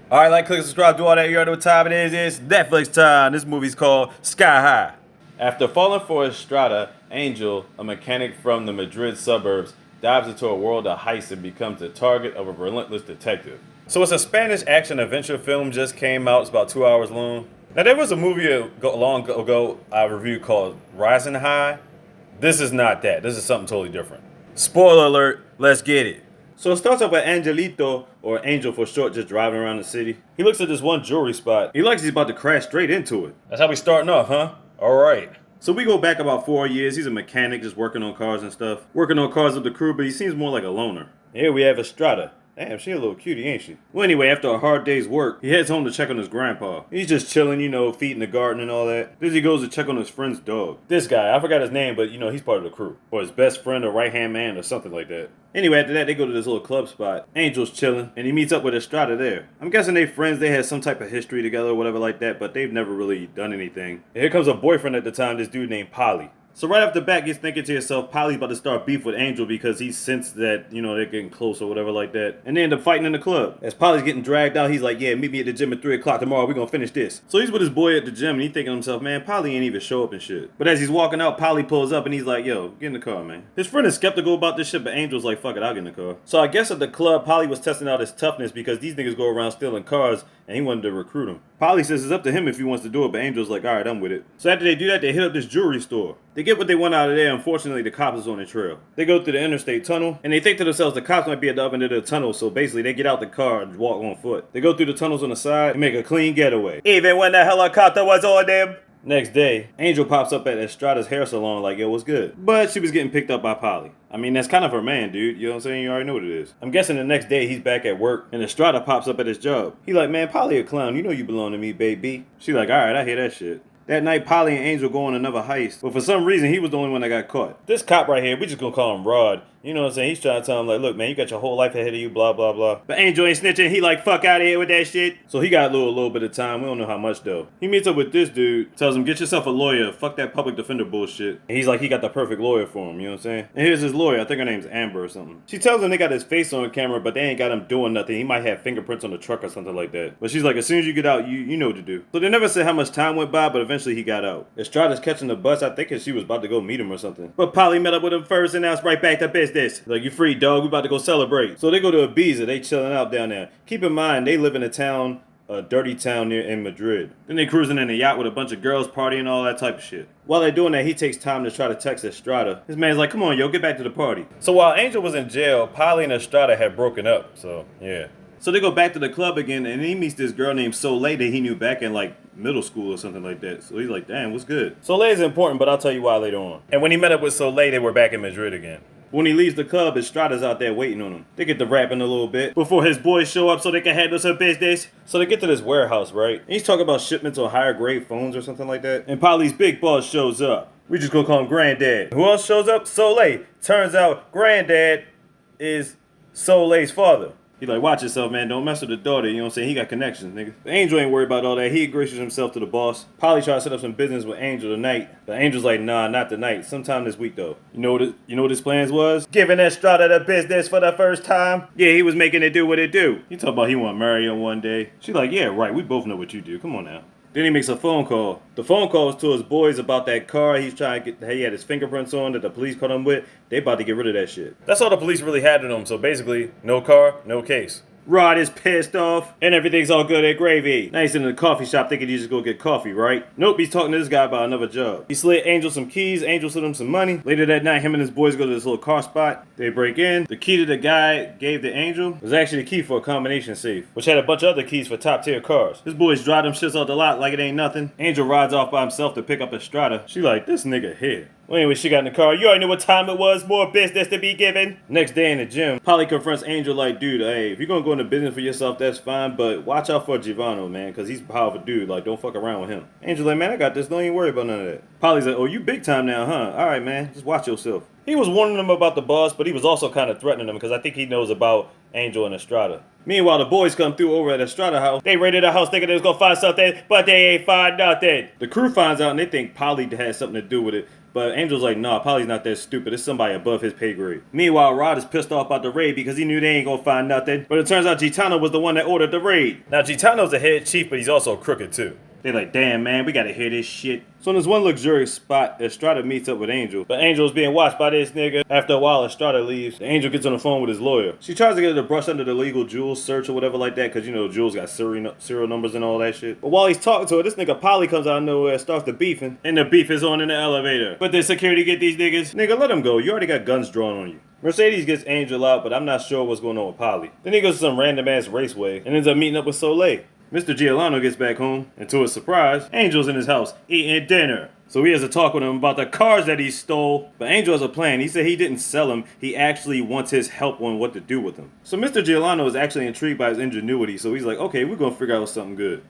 Alright, like, click, subscribe, do all that. You already know what time it is. It's Netflix time. This movie's called Sky High. After falling for Estrella, Angel, a mechanic from the Madrid suburbs, dives into a world of heists and becomes the target of a relentless detective. So it's a Spanish action adventure film, just came out. It's about 2 hours long. Now, there was a movie long ago I reviewed called Rising High. This is not that. This is something totally different. Spoiler alert, let's get it. So it starts off with Angelito, or Angel for short, just driving around the city. He looks at this one jewelry spot. He likes he's about to crash straight into it. That's how we starting off, huh? Alright. So we go back about 4 years. He's a mechanic just working on cars and stuff. Working on cars with the crew, but he seems more like a loner. Here we have Estrella. Damn, she a little cutie, ain't she? Well, anyway, after a hard day's work, he heads home to check on his grandpa. He's just chilling, feeding the garden and all that. Then he goes to check on his friend's dog. This guy, I forgot his name, but he's part of the crew. Or his best friend or right-hand man or something like that. Anyway, after that, they go to this little club spot. Angel's chilling, and he meets up with Estrella there. I'm guessing they friends, they had some type of history together or whatever like that, but they've never really done anything. And here comes a boyfriend at the time, this dude named Polly. So right off the bat, you're thinking to yourself, Polly's about to start beef with Angel because he sensed that, they're getting close or whatever like that. And they end up fighting in the club. As Polly's getting dragged out, he's like, yeah, meet me at the gym at 3 o'clock tomorrow. We're going to finish this. So he's with his boy at the gym, and he's thinking to himself, man, Polly ain't even show up and shit. But as he's walking out, Polly pulls up, and he's like, yo, get in the car, man. His friend is skeptical about this shit, but Angel's like, fuck it, I'll get in the car. So I guess at the club, Polly was testing out his toughness because these niggas go around stealing cars, and he wanted to recruit him. Polly says it's up to him if he wants to do it, but Angel's like, alright, I'm with it. So after they do that, they hit up this jewelry store. They get what they want out of there. Unfortunately, the cops is on the trail. They go through the interstate tunnel, and they think to themselves the cops might be at the other end of the tunnel, so basically they get out the car and walk on foot. They go through the tunnels on the side and make a clean getaway. Even when the helicopter was on them. Next day, Angel pops up at Estrella's hair salon like, yo, what's good? But she was getting picked up by Polly. I mean, that's kind of her man, dude. You know what I'm saying? You already know what it is. I'm guessing the next day he's back at work, and Estrella pops up at his job. He like, man, Polly a clown. You know you belong to me, baby. She like, alright, I hear that shit. That night, Polly and Angel go on another heist, but for some reason, he was the only one that got caught. This cop right here, we just gonna call him Rod. You know what I'm saying? He's trying to tell him, like, look, man, you got your whole life ahead of you, blah, blah, blah. But Angel ain't snitching. He like, fuck out of here with that shit. So he got a little bit of time. We don't know how much, though. He meets up with this dude, tells him, get yourself a lawyer. Fuck that public defender bullshit. And he's like, he got the perfect lawyer for him, you know what I'm saying? And here's his lawyer. I think her name's Amber or something. She tells him they got his face on camera, but they ain't got him doing nothing. He might have fingerprints on the truck or something like that. But she's like, as soon as you get out, you know what to do. So they never said how much time went by, but eventually he got out. Estrella's catching the bus. I think she was about to go meet him or something. But Polly met up with him first, and now it's right back to business. Like, you free, dog. We about to go celebrate. So they go to Ibiza. They chilling out down there. Keep in mind, they live in a dirty town in Madrid. Then they cruising in a yacht with a bunch of girls partying, all that type of shit. While they're doing that, he takes time to try to text Estrella. His man's like, come on, yo, get back to the party. So while Angel was in jail, Polly and Estrella had broken up. So, yeah. So they go back to the club again, and he meets this girl named Soleil that he knew back in, like, middle school or something like that. So he's like, damn, what's good? Soleil is important, but I'll tell you why later on. And when he met up with Soleil, they were back in Madrid again. When he leaves the club, Estrella's out there waiting on him. They get to rapping a little bit before his boys show up so they can handle some business. So they get to this warehouse, right? And he's talking about shipments on higher grade phones or something like that. And Polly's big boss shows up. We just gonna call him Granddad. Who else shows up? Soleil. Turns out Granddad is Soleil's father. He like, watch yourself, man. Don't mess with the daughter. You know what I'm saying? He got connections, nigga. The Angel ain't worried about all that. He ingratiates himself to the boss. Polly tries to set up some business with Angel tonight. But Angel's like, nah, not tonight. Sometime this week, though. You know what his plans was? Giving Estrella the business for the first time. Yeah, he was making it do what it do. He talking about he want to marry her one day. She like, yeah, right. We both know what you do. Come on now. Then he makes a phone call. The phone call is to his boys about that car he's trying to get. He had his fingerprints on that the police caught him with. They about to get rid of that shit. That's all the police really had in him. So basically, no car, no case. Rod is pissed off, and everything's all good at gravy. Now he's in the coffee shop thinking he's just go get coffee, right? Nope, he's talking to this guy about another job. He slid Angel some keys, Angel slid him some money. Later that night, him and his boys go to this little car spot. They break in. The key to the guy gave to Angel was actually the key for a combination safe, which had a bunch of other keys for top tier cars. His boys drive them shits out the lot like it ain't nothing. Angel rides off by himself to pick up Estrella. She like, this nigga here. Well, anyway, she got in the car. You already knew what time it was. More business to be given. Next day in the gym, Polly confronts Angel like, dude, hey, if you're going to go into business for yourself, that's fine. But watch out for Giovanni, man, because he's a powerful dude. Like, don't fuck around with him. Angel like, man, I got this. Don't even worry about none of that. Polly's like, oh, you big time now, huh? All right, man. Just watch yourself. He was warning them about the boss, but he was also kind of threatening them because I think he knows about Angel and Estrella. Meanwhile, the boys come through over at Estrella house. They raided the house thinking they was going to find something, but they ain't find nothing. The crew finds out and they think Polly had something to do with it. But Angel's like, nah, Polly's not that stupid. It's somebody above his pay grade. Meanwhile, Rod is pissed off about the raid because he knew they ain't gonna find nothing. But it turns out Gitano was the one that ordered the raid. Now, Gitano's the head chief, but he's also crooked too. They like, damn, man, we gotta hear this shit. So in this one luxurious spot, Estrella meets up with Angel. But Angel's being watched by this nigga. After a while, Estrella leaves. The Angel gets on the phone with his lawyer. She tries to get her to brush under the legal Jules search or whatever like that, because, you know, Jules got serial numbers and all that shit. But while he's talking to her, this nigga Polly comes out of nowhere and starts the beefing. And the beef is on in the elevator. But did security get these niggas? Nigga, let them go. You already got guns drawn on you. Mercedes gets Angel out, but I'm not sure what's going on with Polly. Then he goes to some random ass raceway and ends up meeting up with Soleil. Mr. Giuliano gets back home, and to his surprise, Angel's in his house eating dinner. So he has a talk with him about the cars that he stole. But Angel has a plan. He said he didn't sell them. He actually wants his help on what to do with them. So Mr. Giuliano is actually intrigued by his ingenuity. So he's like, okay, we're going to figure out something good.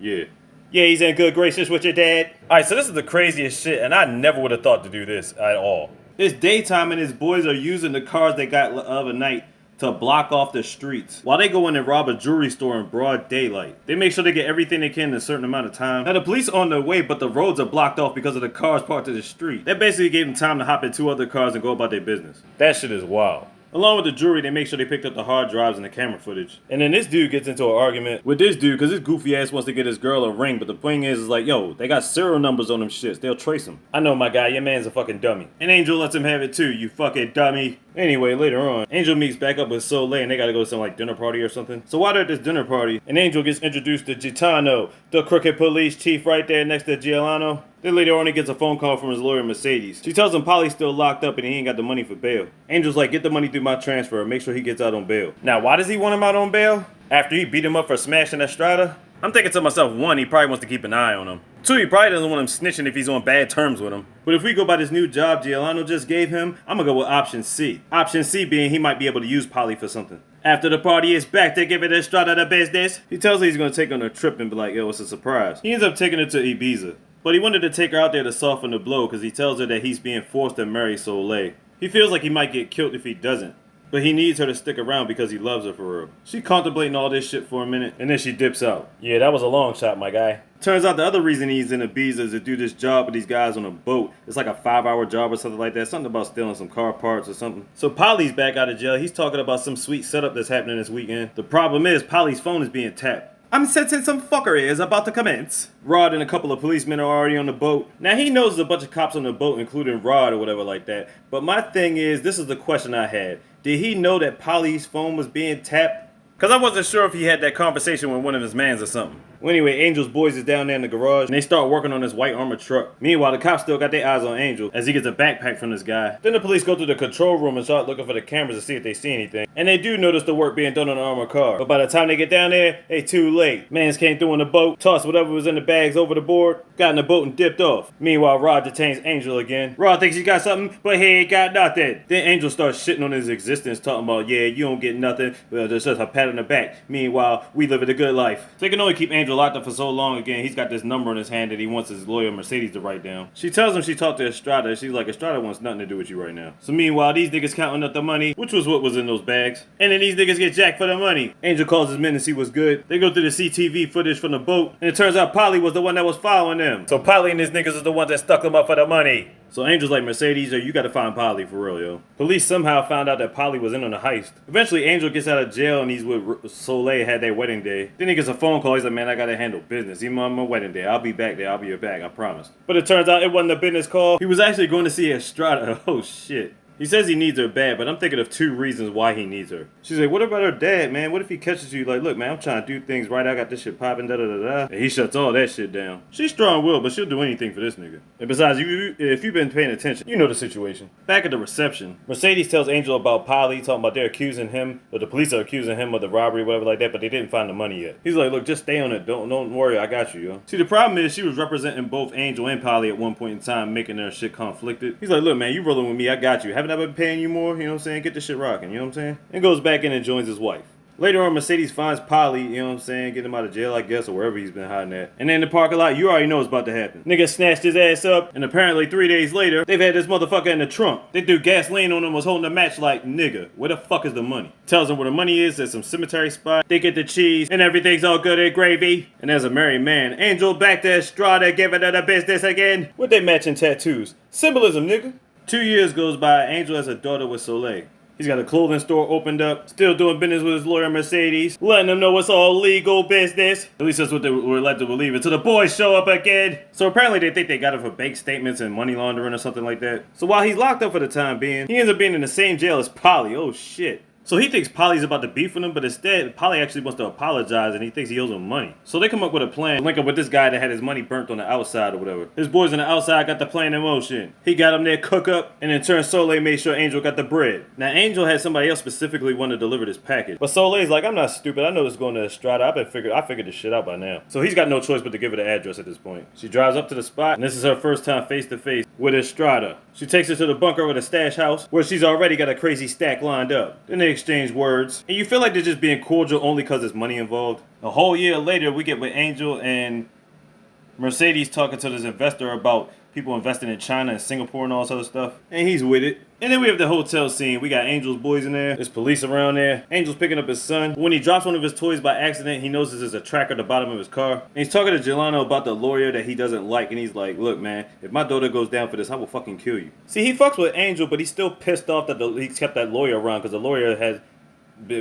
Yeah, he's in good graces with your dad. Alright, so this is the craziest shit, and I never would have thought to do this at all. It's daytime, and his boys are using the cars they got the other night to block off the streets while they go in and rob a jewelry store in broad daylight. They make sure they get everything they can in a certain amount of time. Now the police are on their way, but the roads are blocked off because of the cars parked in the street. That basically gave them time to hop in 2 other cars and go about their business. That shit is wild. Along with the jewelry, they make sure they picked up the hard drives and the camera footage. And then this dude gets into an argument with this dude because this goofy ass wants to get his girl a ring, but the thing is like, yo, they got serial numbers on them shits. They'll trace them. I know, my guy, your man's a fucking dummy. And Angel lets him have it too, you fucking dummy. Anyway, later on, Angel meets back up with Soleil and they gotta go to some like dinner party or something. So while they're at this dinner party, and Angel gets introduced to Gitano, the crooked police chief right there next to Giuliano. Then later on he gets a phone call from his lawyer Mercedes. She tells him Polly's still locked up and he ain't got the money for bail. Angel's like, get the money through my transfer and make sure he gets out on bail. Now why does he want him out on bail? After he beat him up for smashing Estrella? I'm thinking to myself, 1, he probably wants to keep an eye on him. 2, he probably doesn't want him snitching if he's on bad terms with him. But if we go by this new job Giuliano just gave him, I'm gonna go with option C. Option C being he might be able to use Polly for something. After the party is back, they give it Estrella the business. He tells her he's gonna take her on a trip and be like, yo, it's a surprise. He ends up taking her to Ibiza. But he wanted to take her out there to soften the blow because he tells her that he's being forced to marry Soleil. He feels like he might get killed if he doesn't. But he needs her to stick around because he loves her for real. She contemplating all this shit for a minute, and then she dips out. Yeah, that was a long shot, my guy. Turns out the other reason he's in Ibiza is to do this job with these guys on a boat. It's like a 5-hour job or something like that. Something about stealing some car parts or something. So Polly's back out of jail. He's talking about some sweet setup that's happening this weekend. The problem is Polly's phone is being tapped. I'm sensing some fuckery is about to commence. Rod and a couple of policemen are already on the boat. Now he knows there's a bunch of cops on the boat, including Rod or whatever like that. But my thing is, this is the question I had. Did he know that Polly's phone was being tapped? Because I wasn't sure if he had that conversation with one of his mans or something. Well, anyway, Angel's boys is down there in the garage, and they start working on this white armored truck. Meanwhile, the cops still got their eyes on Angel, as he gets a backpack from this guy. Then the police go to the control room and start looking for the cameras to see if they see anything. And they do notice the work being done on the armored car. But by the time they get down there, they too late. Mans came through in the boat, tossed whatever was in the bags over the board, got in the boat and dipped off. Meanwhile, Rod detains Angel again. Rod thinks he got something, but he ain't got nothing. Then Angel starts shitting on his existence, talking about, yeah, you don't get nothing, well, there's just a pat on the back. Meanwhile, we live a good life. They can only keep Angel locked up for so long. Again, he's got this number in his hand that he wants his lawyer Mercedes to write down. She tells him she talked to Estrella. She's like, Estrella wants nothing to do with you right now. So meanwhile, these niggas counting up the money, which was what was in those bags. And then these niggas get jacked for the money. Angel calls his men to see what's good. They go through the CTV footage from the boat, and it turns out Polly was the one that was following them. So Polly and his niggas is the ones that stuck them up for the money. So Angel's like, Mercedes, you gotta find Polly for real, yo. Police somehow found out that Polly was in on the heist. Eventually, Angel gets out of jail and he's with Soleil, had their wedding day. Then he gets a phone call. He's like, man, I gotta handle business. Even on my wedding day, I'll be back there. I'll be back, I promise. But it turns out it wasn't a business call. He was actually going to see Estrella. Oh, shit. He says he needs her bad, but I'm thinking of 2 reasons why he needs her. She's like, what about her dad, man? What if he catches you like, look, man, I'm trying to do things right. I got this shit popping, da-da-da-da. And he shuts all that shit down. She's strong-willed, but she'll do anything for this nigga. And besides, if you've been paying attention, you know the situation. Back at the reception, Mercedes tells Angel about Polly, talking about they're accusing him, or the police are accusing him of the robbery, whatever like that, but they didn't find the money yet. He's like, look, just stay on it. Don't worry, I got you, yo. See, the problem is she was representing both Angel and Polly at one point in time, making their shit conflicted. He's like, look, man, you rolling with me, I got you. Haven't I been paying you more? You know what I'm saying? Get this shit rocking, you know what I'm saying? And goes back in and joins his wife. Later on, Mercedes finds Polly, you know what I'm saying, getting him out of jail, I guess, or wherever he's been hiding at. And then in the parking lot, you already know what's about to happen. Nigga snatched his ass up, and apparently 3 days later, they've had this motherfucker in the trunk. They threw gasoline on him, was holding a match like, nigga, where the fuck is the money? Tells him where the money is at some cemetery spot. They get the cheese, and everything's all good and gravy. And as a married man, Angel back to Estrella, giving her the business again. With their matching tattoos. Symbolism, nigga. 2 years goes by, Angel has a daughter with Soleil. He's got a clothing store opened up, still doing business with his lawyer Mercedes, letting them know it's all legal business. At least that's what they were led to believe until the boys show up again. So apparently they think they got him for bank statements and money laundering or something like that. So while he's locked up for the time being, he ends up being in the same jail as Polly. Oh shit. So he thinks Polly's about to beef with him, but instead, Polly actually wants to apologize and he thinks he owes him money. So they come up with a plan, link up with this guy that had his money burnt on the outside or whatever. His boys on the outside got the plan in motion. He got him there cook up, and in turn Soleil made sure Angel got the bread. Now Angel had somebody else specifically want to deliver this package. But Soleil's like, I'm not stupid, I know this is going to Estrella, I figured this shit out by now. So he's got no choice but to give her the address at this point. She drives up to the spot, and this is her first time face to face with Estrella. She takes her to the bunker with a stash house, where she's already got a crazy stack lined up. Then they exchange words. And you feel like they're just being cordial only because there's money involved. A whole year later, we get with Angel and Mercedes talking to this investor about people investing in China and Singapore and all this other stuff. And he's with it. And then we have the hotel scene. We got Angel's boys in there. There's police around there. Angel's picking up his son. When he drops one of his toys by accident, he notices there's a tracker at the bottom of his car. And he's talking to Jelano about the lawyer that he doesn't like. And he's like, look, man, if my daughter goes down for this, I will fucking kill you. See, he fucks with Angel, but he's still pissed off that he kept that lawyer around because the lawyer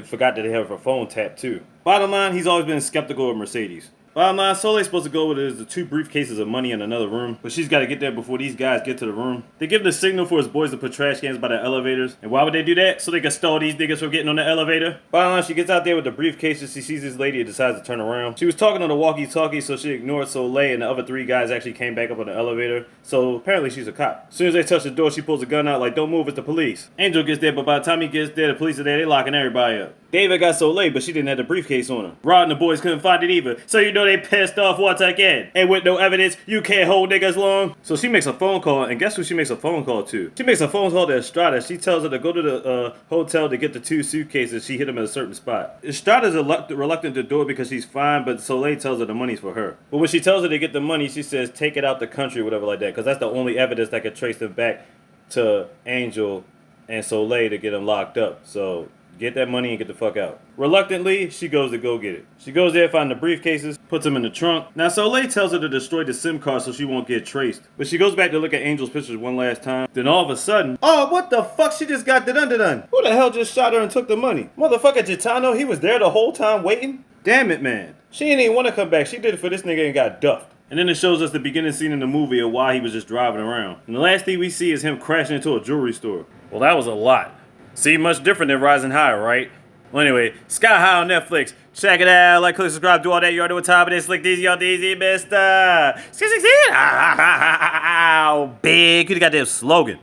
forgot that they have her phone tapped too. Bottom line, he's always been skeptical of Mercedes. Bottom line, Soleil's supposed to go with the 2 briefcases of money in another room, but she's got to get there before these guys get to the room. They give the signal for his boys to put trash cans by the elevators. And why would they do that? So they can stall these niggas from getting on the elevator. Bottom line, she gets out there with the briefcases. She sees this lady and decides to turn around. She was talking on the walkie-talkie, so she ignored Soleil, and the other 3 guys actually came back up on the elevator. So apparently she's a cop. As soon as they touch the door, she pulls a gun out like, don't move, it's the police. Angel gets there, but by the time he gets there, the police are there, they locking everybody up. David got Soleil, but she didn't have the briefcase on her. Rod and the boys couldn't find it either, so you know they pissed off once again. And with no evidence, you can't hold niggas long. So she makes a phone call, and guess who she makes a phone call to? She makes a phone call to Estrada. She tells her to go to the hotel to get the 2 suitcases. She hit them at a certain spot. Estrada's reluctant to do it because she's fine, but Soleil tells her the money's for her. But when she tells her to get the money, she says take it out the country or whatever like that, because that's the only evidence that could trace them back to Angel and Soleil to get them locked up. So get that money and get the fuck out. Reluctantly, she goes to go get it. She goes there, finds the briefcases, puts them in the trunk. Now, Soleil tells her to destroy the SIM card so she won't get traced. But she goes back to look at Angel's pictures one last time. Then all of a sudden, oh, what the fuck? She just got done. Who the hell just shot her and took the money? Motherfucker Gitano, he was there the whole time waiting? Damn it, man. She didn't even want to come back. She did it for this nigga and got duffed. And then it shows us the beginning scene in the movie of why he was just driving around. And the last thing we see is him crashing into a jewelry store. Well, that was a lot. See, much different than Rising High, right? Well, anyway, Sky High on Netflix. Check it out. Like, click, subscribe, do all that. You already know what time it is. Slick these, y'all, easy, mister. Big. You got that slogan.